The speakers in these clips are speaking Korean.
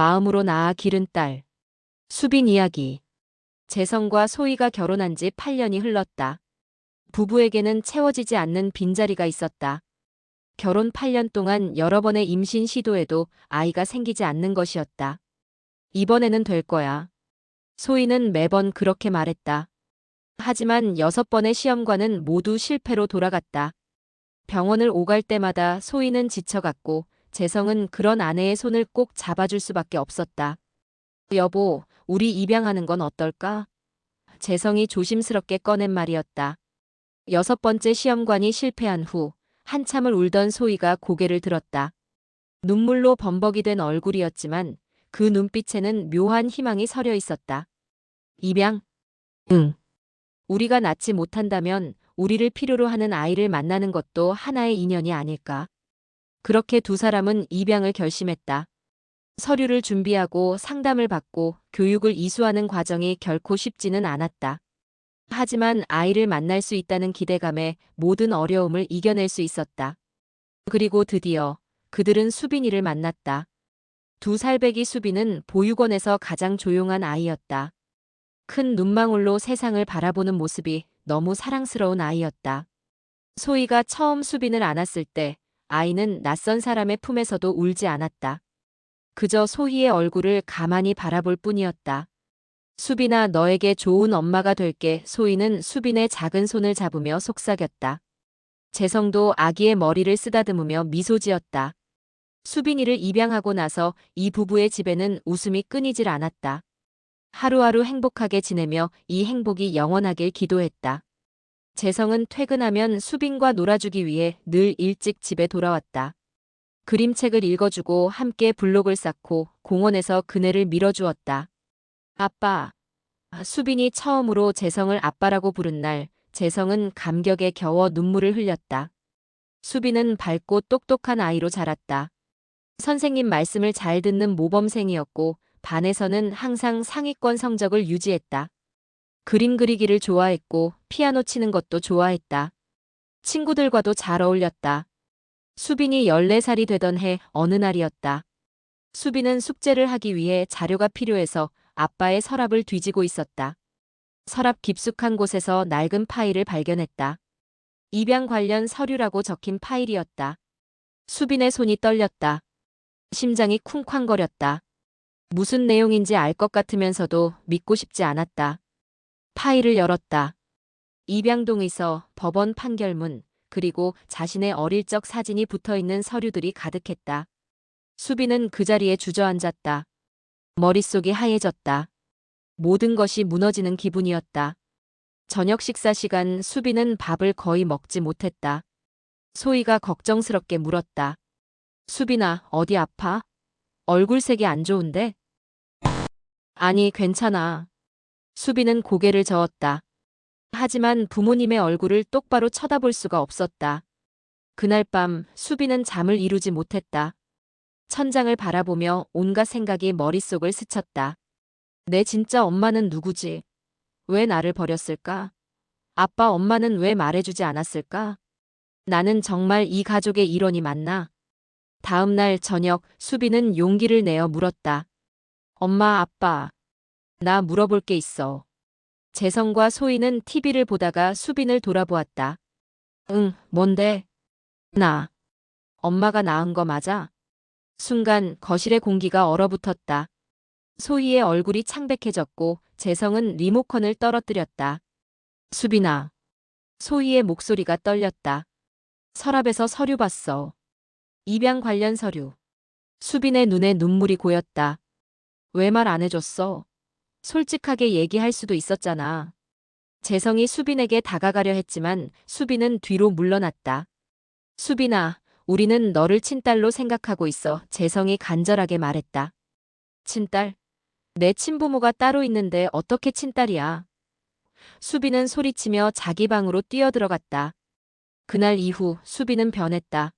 마음으로 낳아 기른 딸. 수빈 이야기. 재성과 소희가 결혼한 지 8년이 흘렀다. 부부에게는 채워지지 않는 빈자리가 있었다. 결혼 8년 동안 여러 번의 임신 시도에도 아이가 생기지 않는 것이었다. 이번에는 될 거야. 소희는 매번 그렇게 말했다. 하지만 6번의 시험과는 모두 실패로 돌아갔다. 병원을 오갈 때마다 소희는 지쳐갔고 재성은 그런 아내의 손을 꼭 잡아줄 수밖에 없었다. 여보, 우리 입양하는 건 어떨까? 재성이 조심스럽게 꺼낸 말이었다. 6번째 시험관이 실패한 후 한참을 울던 소희가 고개를 들었다. 눈물로 범벅이 된 얼굴이었지만 그 눈빛에는 묘한 희망이 서려 있었다. 입양? 응. 우리가 낳지 못한다면 우리를 필요로 하는 아이를 만나는 것도 하나의 인연이 아닐까. 그렇게 두 사람은 입양을 결심했다. 서류를 준비하고 상담을 받고 교육을 이수하는 과정이 결코 쉽지는 않았다. 하지만 아이를 만날 수 있다는 기대감에 모든 어려움을 이겨낼 수 있었다. 그리고 드디어 그들은 수빈이를 만났다. 2살배기 수빈은 보육원에서 가장 조용한 아이였다. 큰 눈망울로 세상을 바라보는 모습이 너무 사랑스러운 아이였다. 소희가 처음 수빈을 안았을 때 아이는 낯선 사람의 품에서도 울지 않았다. 그저 소희의 얼굴을 가만히 바라볼 뿐이었다. 수빈아, 너에게 좋은 엄마가 될게. 소희는 수빈의 작은 손을 잡으며 속삭였다. 재성도 아기의 머리를 쓰다듬으며 미소 지었다. 수빈이를 입양하고 나서 이 부부의 집에는 웃음이 끊이질 않았다. 하루하루 행복하게 지내며 이 행복이 영원하길 기도했다. 재성은 퇴근하면 수빈과 놀아주기 위해 늘 일찍 집에 돌아왔다. 그림책을 읽어주고 함께 블록을 쌓고 공원에서 그네를 밀어주었다. 아빠. 수빈이 처음으로 재성을 아빠라고 부른 날, 재성은 감격에 겨워 눈물을 흘렸다. 수빈은 밝고 똑똑한 아이로 자랐다. 선생님 말씀을 잘 듣는 모범생이었고 반에서는 항상 상위권 성적을 유지했다. 그림 그리기를 좋아했고 피아노 치는 것도 좋아했다. 친구들과도 잘 어울렸다. 수빈이 14살이 되던 해 어느 날이었다. 수빈은 숙제를 하기 위해 자료가 필요해서 아빠의 서랍을 뒤지고 있었다. 서랍 깊숙한 곳에서 낡은 파일을 발견했다. 입양 관련 서류라고 적힌 파일이었다. 수빈의 손이 떨렸다. 심장이 쿵쾅거렸다. 무슨 내용인지 알 것 같으면서도 믿고 싶지 않았다. 파일을 열었다. 입양 동의서, 법원 판결문, 그리고 자신의 어릴 적 사진이 붙어있는 서류들이 가득했다. 수빈은 그 자리에 주저앉았다. 머릿속이 하얘졌다. 모든 것이 무너지는 기분이었다. 저녁 식사 시간 수빈은 밥을 거의 먹지 못했다. 소희가 걱정스럽게 물었다. 수빈아, 어디 아파? 얼굴색이 안 좋은데? 아니, 괜찮아. 수빈은 고개를 저었다. 하지만 부모님의 얼굴을 똑바로 쳐다볼 수가 없었다. 그날 밤 수빈은 잠을 이루지 못했다. 천장을 바라보며 온갖 생각이 머릿속을 스쳤다. 내 진짜 엄마는 누구지? 왜 나를 버렸을까? 아빠, 엄마는 왜 말해주지 않았을까? 나는 정말 이 가족의 일원이 맞나? 다음 날 저녁 수빈은 용기를 내어 물었다. 엄마, 아빠, 나 물어볼 게 있어. 재성과 소희는 TV를 보다가 수빈을 돌아보았다. 응, 뭔데? 나. 엄마가 낳은 거 맞아? 순간 거실의 공기가 얼어붙었다. 소희의 얼굴이 창백해졌고 재성은 리모컨을 떨어뜨렸다. 수빈아. 소희의 목소리가 떨렸다. 서랍에서 서류 봤어. 입양 관련 서류. 수빈의 눈에 눈물이 고였다. 왜 말 안 해줬어? 솔직하게 얘기할 수도 있었잖아. 재성이 수빈에게 다가가려 했지만 수빈은 뒤로 물러났다. 수빈아, 우리는 너를 친딸로 생각하고 있어. 재성이 간절하게 말했다. 친딸? 내 친부모가 따로 있는데 어떻게 친딸이야? 수빈은 소리치며 자기 방으로 뛰어들어갔다. 그날 이후 수빈은 변했다.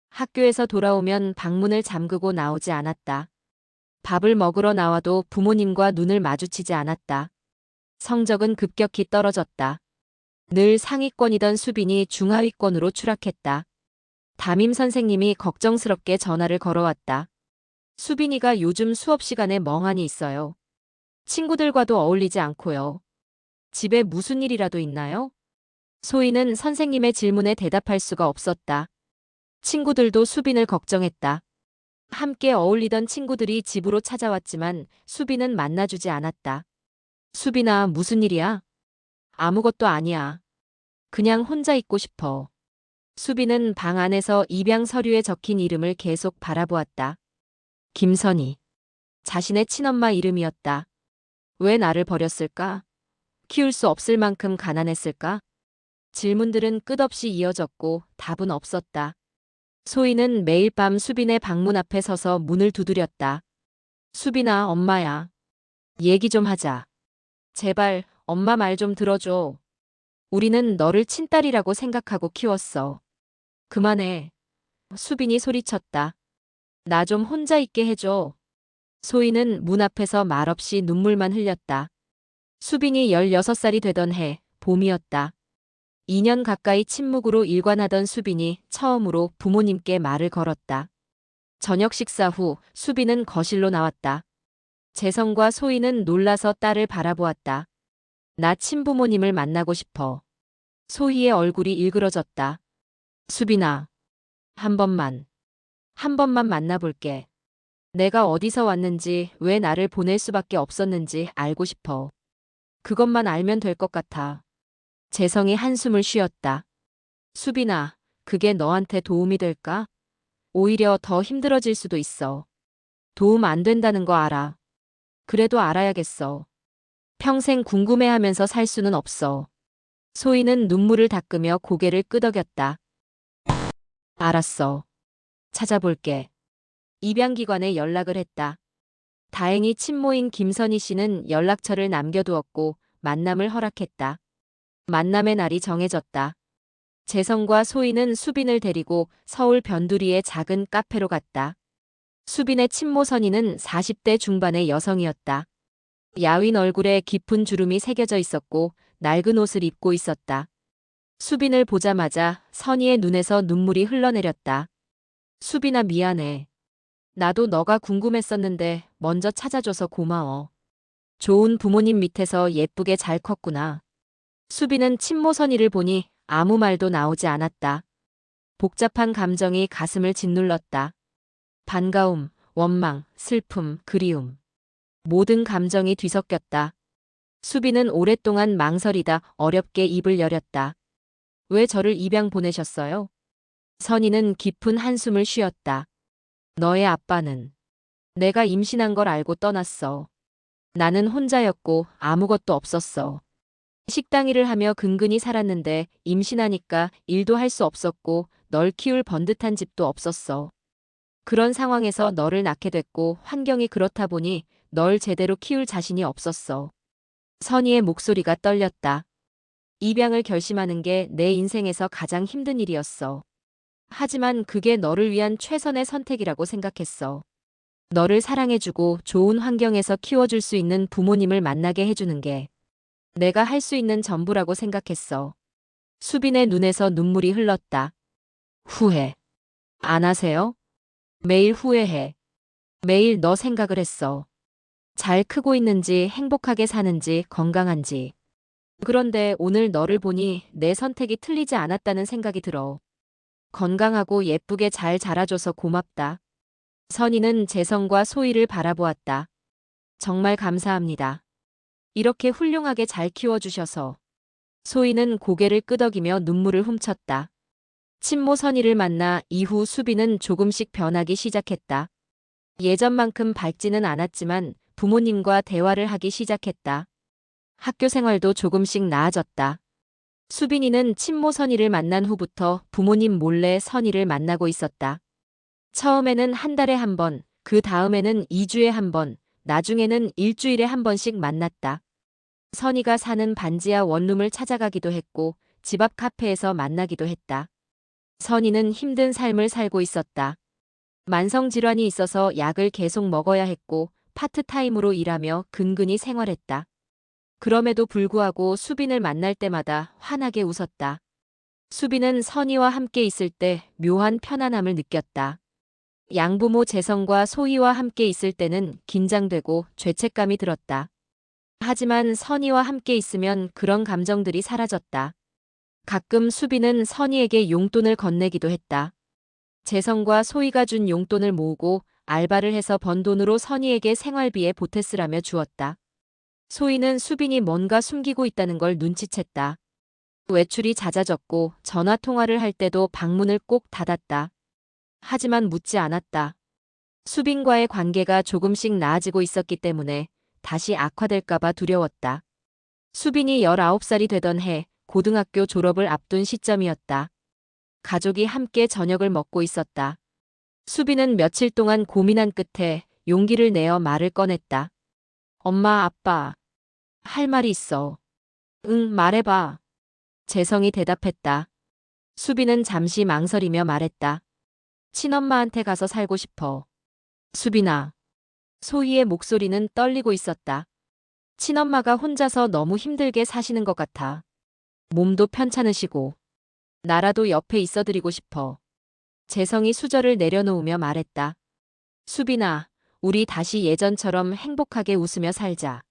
학교에서 돌아오면 방문을 잠그고 나오지 않았다. 밥을 먹으러 나와도 부모님과 눈을 마주치지 않았다. 성적은 급격히 떨어졌다. 늘 상위권이던 수빈이 중하위권으로 추락했다. 담임 선생님이 걱정스럽게 전화를 걸어왔다. 수빈이가 요즘 수업 시간에 멍하니 있어요. 친구들과도 어울리지 않고요. 집에 무슨 일이라도 있나요? 소희는 선생님의 질문에 대답할 수가 없었다. 친구들도 수빈을 걱정했다. 함께 어울리던 친구들이 집으로 찾아왔지만 수빈은 만나주지 않았다. 수빈아, 무슨 일이야? 아무것도 아니야. 그냥 혼자 있고 싶어. 수빈은 방 안에서 입양 서류에 적힌 이름을 계속 바라보았다. 김선희. 자신의 친엄마 이름이었다. 왜 나를 버렸을까? 키울 수 없을 만큼 가난했을까? 질문들은 끝없이 이어졌고 답은 없었다. 소희는 매일 밤 수빈의 방문 앞에 서서 문을 두드렸다. 수빈아, 엄마야. 얘기 좀 하자. 제발, 엄마 말 좀 들어줘. 우리는 너를 친딸이라고 생각하고 키웠어. 그만해. 수빈이 소리쳤다. 나 좀 혼자 있게 해줘. 소희는 문 앞에서 말없이 눈물만 흘렸다. 수빈이 16살이 되던 해, 봄이었다. 2년 가까이 침묵으로 일관하던 수빈이 처음으로 부모님께 말을 걸었다. 저녁 식사 후 수빈은 거실로 나왔다. 재성과 소희는 놀라서 딸을 바라보았다. 나 친부모님을 만나고 싶어. 소희의 얼굴이 일그러졌다. 수빈아, 한 번만 만나볼게. 내가 어디서 왔는지, 왜 나를 보낼 수밖에 없었는지 알고 싶어. 그것만 알면 될 것 같아. 재성이 한숨을 쉬었다. 수빈아, 그게 너한테 도움이 될까? 오히려 더 힘들어질 수도 있어. 도움 안 된다는 거 알아. 그래도 알아야겠어. 평생 궁금해하면서 살 수는 없어. 소희는 눈물을 닦으며 고개를 끄덕였다. 알았어. 찾아볼게. 입양기관에 연락을 했다. 다행히 친모인 김선희 씨는 연락처를 남겨두었고 만남을 허락했다. 만남의 날이 정해졌다. 재성과 소희는 수빈을 데리고 서울 변두리의 작은 카페로 갔다. 수빈의 친모 선희는 40대 중반의 여성이었다. 야윈 얼굴에 깊은 주름이 새겨져 있었고 낡은 옷을 입고 있었다. 수빈을 보자마자 선희의 눈에서 눈물이 흘러내렸다. 수빈아, 미안해. 나도 너가 궁금했었는데 먼저 찾아줘서 고마워. 좋은 부모님 밑에서 예쁘게 잘 컸구나. 수빈은 친모 선희를 보니 아무 말도 나오지 않았다. 복잡한 감정이 가슴을 짓눌렀다. 반가움, 원망, 슬픔, 그리움. 모든 감정이 뒤섞였다. 수빈은 오랫동안 망설이다 어렵게 입을 열었다. 왜 저를 입양 보내셨어요? 선희는 깊은 한숨을 쉬었다. 너의 아빠는 내가 임신한 걸 알고 떠났어. 나는 혼자였고 아무것도 없었어. 식당 일을 하며 근근히 살았는데 임신하니까 일도 할 수 없었고 널 키울 번듯한 집도 없었어. 그런 상황에서 너를 낳게 됐고 환경이 그렇다 보니 널 제대로 키울 자신이 없었어. 선희의 목소리가 떨렸다. 입양을 결심하는 게 내 인생에서 가장 힘든 일이었어. 하지만 그게 너를 위한 최선의 선택이라고 생각했어. 너를 사랑해주고 좋은 환경에서 키워줄 수 있는 부모님을 만나게 해주는 게 내가 할 수 있는 전부라고 생각했어. 수빈의 눈에서 눈물이 흘렀다. 후회. 안 하세요? 매일 후회해. 매일 너 생각을 했어. 잘 크고 있는지, 행복하게 사는지, 건강한지. 그런데 오늘 너를 보니 내 선택이 틀리지 않았다는 생각이 들어. 건강하고 예쁘게 잘 자라줘서 고맙다. 선희는 재성과 소희를 바라보았다. 정말 감사합니다. 이렇게 훌륭하게 잘 키워주셔서. 소희는 고개를 끄덕이며 눈물을 훔쳤다. 친모 선희를 만나 이후 수빈은 조금씩 변하기 시작했다. 예전만큼 밝지는 않았지만 부모님과 대화를 하기 시작했다. 학교 생활도 조금씩 나아졌다. 수빈이는 친모 선희를 만난 후부터 부모님 몰래 선희를 만나고 있었다. 처음에는 한 달에 한 번, 그 다음에는 2주에 한 번, 나중에는 일주일에 한 번씩 만났다. 선희가 사는 반지하 원룸을 찾아가기도 했고 집 앞 카페에서 만나기도 했다. 선희는 힘든 삶을 살고 있었다. 만성질환이 있어서 약을 계속 먹어야 했고 파트타임으로 일하며 근근히 생활했다. 그럼에도 불구하고 수빈을 만날 때마다 환하게 웃었다. 수빈은 선희와 함께 있을 때 묘한 편안함을 느꼈다. 양부모 재성과 소희와 함께 있을 때는 긴장되고 죄책감이 들었다. 하지만 선희와 함께 있으면 그런 감정들이 사라졌다. 가끔 수빈은 선희에게 용돈을 건네기도 했다. 재성과 소희가 준 용돈을 모으고 알바를 해서 번 돈으로 선희에게 생활비에 보탰으라며 주었다. 소희는 수빈이 뭔가 숨기고 있다는 걸 눈치챘다. 외출이 잦아졌고 전화 통화를 할 때도 방문을 꼭 닫았다. 하지만 묻지 않았다. 수빈과의 관계가 조금씩 나아지고 있었기 때문에 다시 악화될까봐 두려웠다. 수빈이 19살이 되던 해 고등학교 졸업을 앞둔 시점이었다. 가족이 함께 저녁을 먹고 있었다. 수빈은 며칠 동안 고민한 끝에 용기를 내어 말을 꺼냈다. 엄마, 아빠, 할 말이 있어. 응, 말해봐. 재성이 대답했다. 수빈은 잠시 망설이며 말했다. 친엄마한테 가서 살고 싶어. 수빈아. 소희의 목소리는 떨리고 있었다. 친엄마가 혼자서 너무 힘들게 사시는 것 같아. 몸도 편찮으시고. 나라도 옆에 있어드리고 싶어. 재성이 수저를 내려놓으며 말했다. 수빈아, 우리 다시 예전처럼 행복하게 웃으며 살자.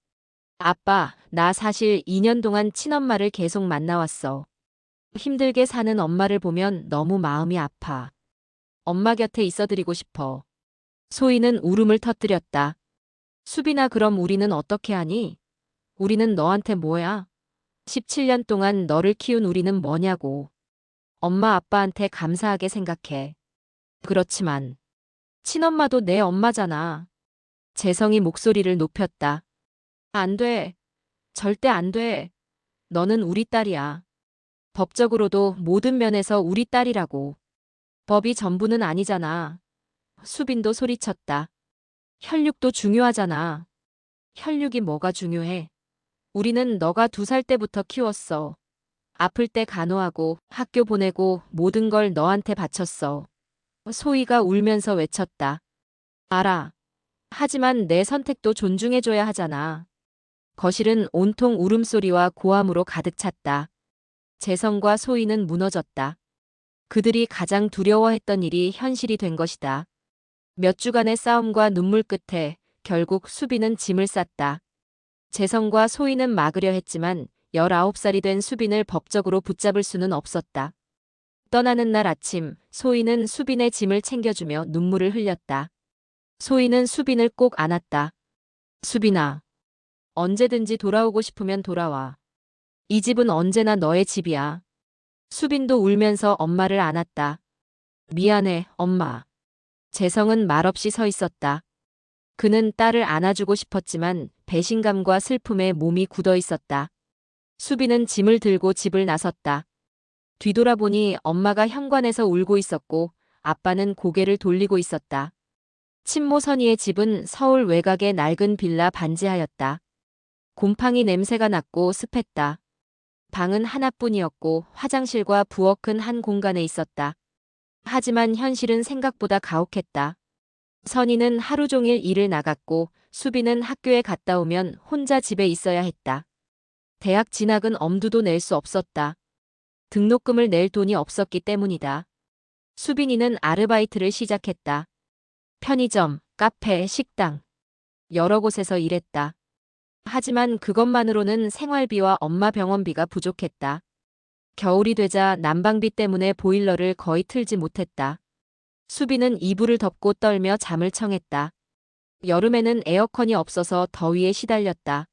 아빠, 나 사실 2년 동안 친엄마를 계속 만나왔어. 힘들게 사는 엄마를 보면 너무 마음이 아파. 엄마 곁에 있어드리고 싶어. 소희는 울음을 터뜨렸다. 수빈아, 그럼 우리는 어떻게 하니? 우리는 너한테 뭐야? 17년 동안 너를 키운 우리는 뭐냐고. 엄마 아빠한테 감사하게 생각해. 그렇지만 친엄마도 내 엄마잖아. 재성이 목소리를 높였다. 안 돼. 절대 안 돼. 너는 우리 딸이야. 법적으로도 모든 면에서 우리 딸이라고. 법이 전부는 아니잖아. 수빈도 소리쳤다. 혈육도 중요하잖아. 혈육이 뭐가 중요해? 우리는 너가 2살 때부터 키웠어. 아플 때 간호하고 학교 보내고 모든 걸 너한테 바쳤어. 소희가 울면서 외쳤다. 알아. 하지만 내 선택도 존중해줘야 하잖아. 거실은 온통 울음소리와 고함으로 가득 찼다. 재성과 소희는 무너졌다. 그들이 가장 두려워했던 일이 현실이 된 것이다. 몇 주간의 싸움과 눈물 끝에 결국 수빈은 짐을 쌌다. 재성과 소희는 막으려 했지만 19살이 된 수빈을 법적으로 붙잡을 수는 없었다. 떠나는 날 아침, 소희는 수빈의 짐을 챙겨주며 눈물을 흘렸다. 소희는 수빈을 꼭 안았다. 수빈아, 언제든지 돌아오고 싶으면 돌아와. 이 집은 언제나 너의 집이야. 수빈도 울면서 엄마를 안았다. 미안해, 엄마. 재성은 말없이 서 있었다. 그는 딸을 안아주고 싶었지만 배신감과 슬픔에 몸이 굳어 있었다. 수빈은 짐을 들고 집을 나섰다. 뒤돌아보니 엄마가 현관에서 울고 있었고 아빠는 고개를 돌리고 있었다. 친모 선희의 집은 서울 외곽의 낡은 빌라 반지하였다. 곰팡이 냄새가 났고 습했다. 방은 하나뿐이었고 화장실과 부엌은 한 공간에 있었다. 하지만 현실은 생각보다 가혹했다. 선희는 하루 종일 일을 나갔고 수빈은 학교에 갔다 오면 혼자 집에 있어야 했다. 대학 진학은 엄두도 낼 수 없었다. 등록금을 낼 돈이 없었기 때문이다. 수빈이는 아르바이트를 시작했다. 편의점, 카페, 식당. 여러 곳에서 일했다. 하지만 그것만으로는 생활비와 엄마 병원비가 부족했다. 겨울이 되자 난방비 때문에 보일러를 거의 틀지 못했다. 수빈은 이불을 덮고 떨며 잠을 청했다. 여름에는 에어컨이 없어서 더위에 시달렸다.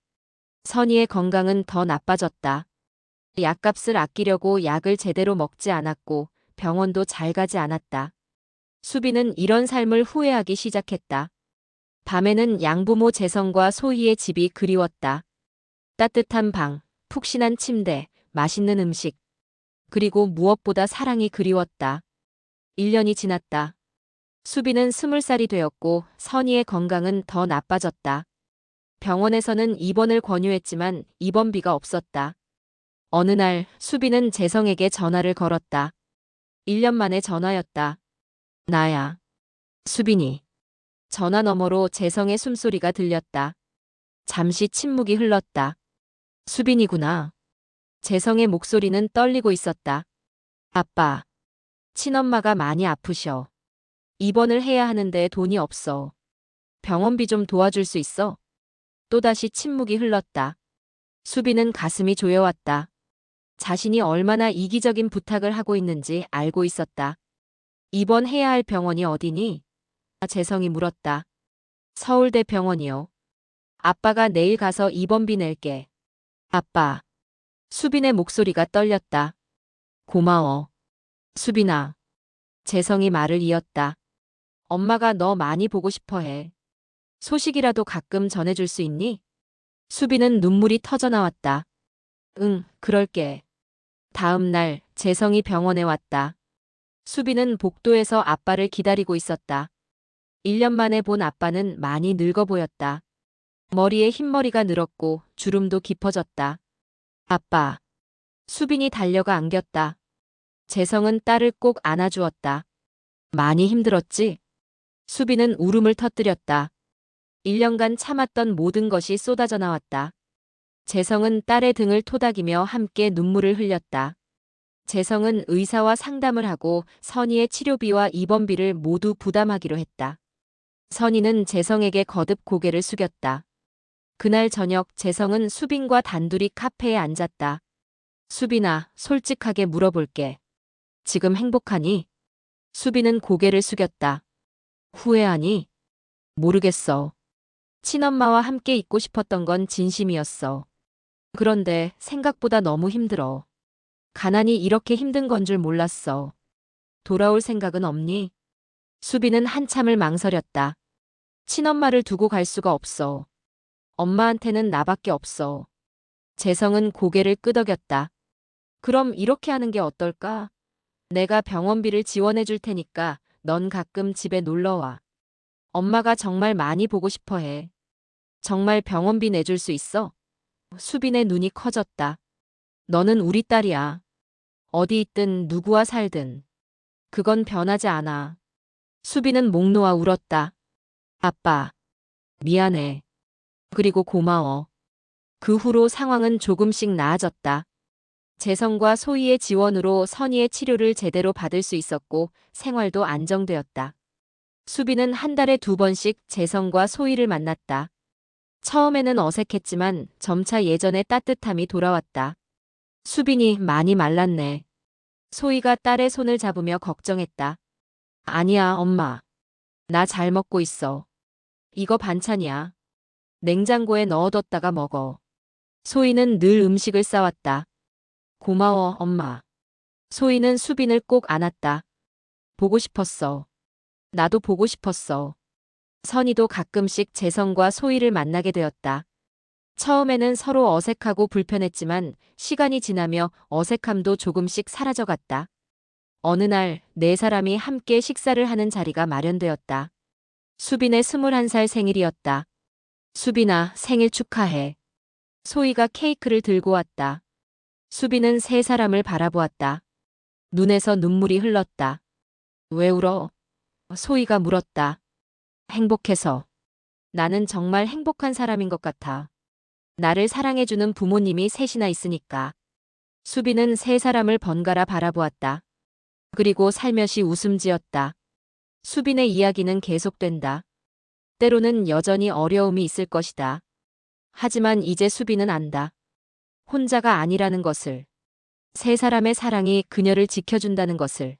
선희의 건강은 더 나빠졌다. 약값을 아끼려고 약을 제대로 먹지 않았고 병원도 잘 가지 않았다. 수빈은 이런 삶을 후회하기 시작했다. 밤에는 양부모 재성과 소희의 집이 그리웠다. 따뜻한 방, 푹신한 침대, 맛있는 음식. 그리고 무엇보다 사랑이 그리웠다. 1년이 지났다. 수빈은 20살이 되었고 선희의 건강은 더 나빠졌다. 병원에서는 입원을 권유했지만 입원비가 없었다. 어느 날 수빈은 재성에게 전화를 걸었다. 1년 만에 전화였다. 나야. 수빈이. 전화 너머로 재성의 숨소리가 들렸다. 잠시 침묵이 흘렀다. 수빈이구나. 재성의 목소리는 떨리고 있었다. 아빠. 친엄마가 많이 아프셔. 입원을 해야 하는데 돈이 없어. 병원비 좀 도와줄 수 있어? 또다시 침묵이 흘렀다. 수빈은 가슴이 조여왔다. 자신이 얼마나 이기적인 부탁을 하고 있는지 알고 있었다. 입원해야 할 병원이 어디니? 재성이 물었다. 서울대병원이요. 아빠가 내일 가서 입원비 낼게. 아빠. 수빈의 목소리가 떨렸다. 고마워. 수빈아. 재성이 말을 이었다. 엄마가 너 많이 보고 싶어 해. 소식이라도 가끔 전해줄 수 있니? 수빈은 눈물이 터져 나왔다. 응, 그럴게. 다음 날 재성이 병원에 왔다. 수빈은 복도에서 아빠를 기다리고 있었다. 1년 만에 본 아빠는 많이 늙어 보였다. 머리에 흰머리가 늘었고 주름도 깊어졌다. 아빠. 수빈이 달려가 안겼다. 재성은 딸을 꼭 안아주었다. 많이 힘들었지? 수빈은 울음을 터뜨렸다. 1년간 참았던 모든 것이 쏟아져 나왔다. 재성은 딸의 등을 토닥이며 함께 눈물을 흘렸다. 재성은 의사와 상담을 하고 선희의 치료비와 입원비를 모두 부담하기로 했다. 선희는 재성에게 거듭 고개를 숙였다. 그날 저녁 재성은 수빈과 단둘이 카페에 앉았다. 수빈아, 솔직하게 물어볼게. 지금 행복하니? 수빈은 고개를 숙였다. 후회하니? 모르겠어. 친엄마와 함께 있고 싶었던 건 진심이었어. 그런데 생각보다 너무 힘들어. 가난이 이렇게 힘든 건 줄 몰랐어. 돌아올 생각은 없니? 수빈은 한참을 망설였다. 친엄마를 두고 갈 수가 없어. 엄마한테는 나밖에 없어. 재성은 고개를 끄덕였다. 그럼 이렇게 하는 게 어떨까? 내가 병원비를 지원해 줄 테니까 넌 가끔 집에 놀러 와. 엄마가 정말 많이 보고 싶어 해. 정말 병원비 내줄 수 있어? 수빈의 눈이 커졌다. 너는 우리 딸이야. 어디 있든 누구와 살든. 그건 변하지 않아. 수빈은 목 놓아 울었다. 아빠. 미안해. 그리고 고마워. 그 후로 상황은 조금씩 나아졌다. 재성과 소희의 지원으로 선희의 치료를 제대로 받을 수 있었고 생활도 안정되었다. 수빈은 한 달에 2번씩 재성과 소희를 만났다. 처음에는 어색했지만 점차 예전의 따뜻함이 돌아왔다. 수빈이 많이 말랐네. 소희가 딸의 손을 잡으며 걱정했다. 아니야, 엄마. 나 잘 먹고 있어. 이거 반찬이야. 냉장고에 넣어뒀다가 먹어. 소희는 늘 음식을 싸왔다. 고마워, 엄마. 소희는 수빈을 꼭 안았다. 보고 싶었어. 나도 보고 싶었어. 선희도 가끔씩 재성과 소희를 만나게 되었다. 처음에는 서로 어색하고 불편했지만 시간이 지나며 어색함도 조금씩 사라져갔다. 어느 날 4사람이 함께 식사를 하는 자리가 마련되었다. 수빈의 21살 생일이었다. 수빈아, 생일 축하해. 소희가 케이크를 들고 왔다. 수빈은 3사람을 바라보았다. 눈에서 눈물이 흘렀다. 왜 울어? 소희가 물었다. 행복해서. 나는 정말 행복한 사람인 것 같아. 나를 사랑해주는 부모님이 셋이나 있으니까. 수빈은 3사람을 번갈아 바라보았다. 그리고 살며시 웃음 지었다. 수빈의 이야기는 계속된다. 때로는 여전히 어려움이 있을 것이다. 하지만 이제 수빈은 안다. 혼자가 아니라는 것을. 3사람의 사랑이 그녀를 지켜준다는 것을.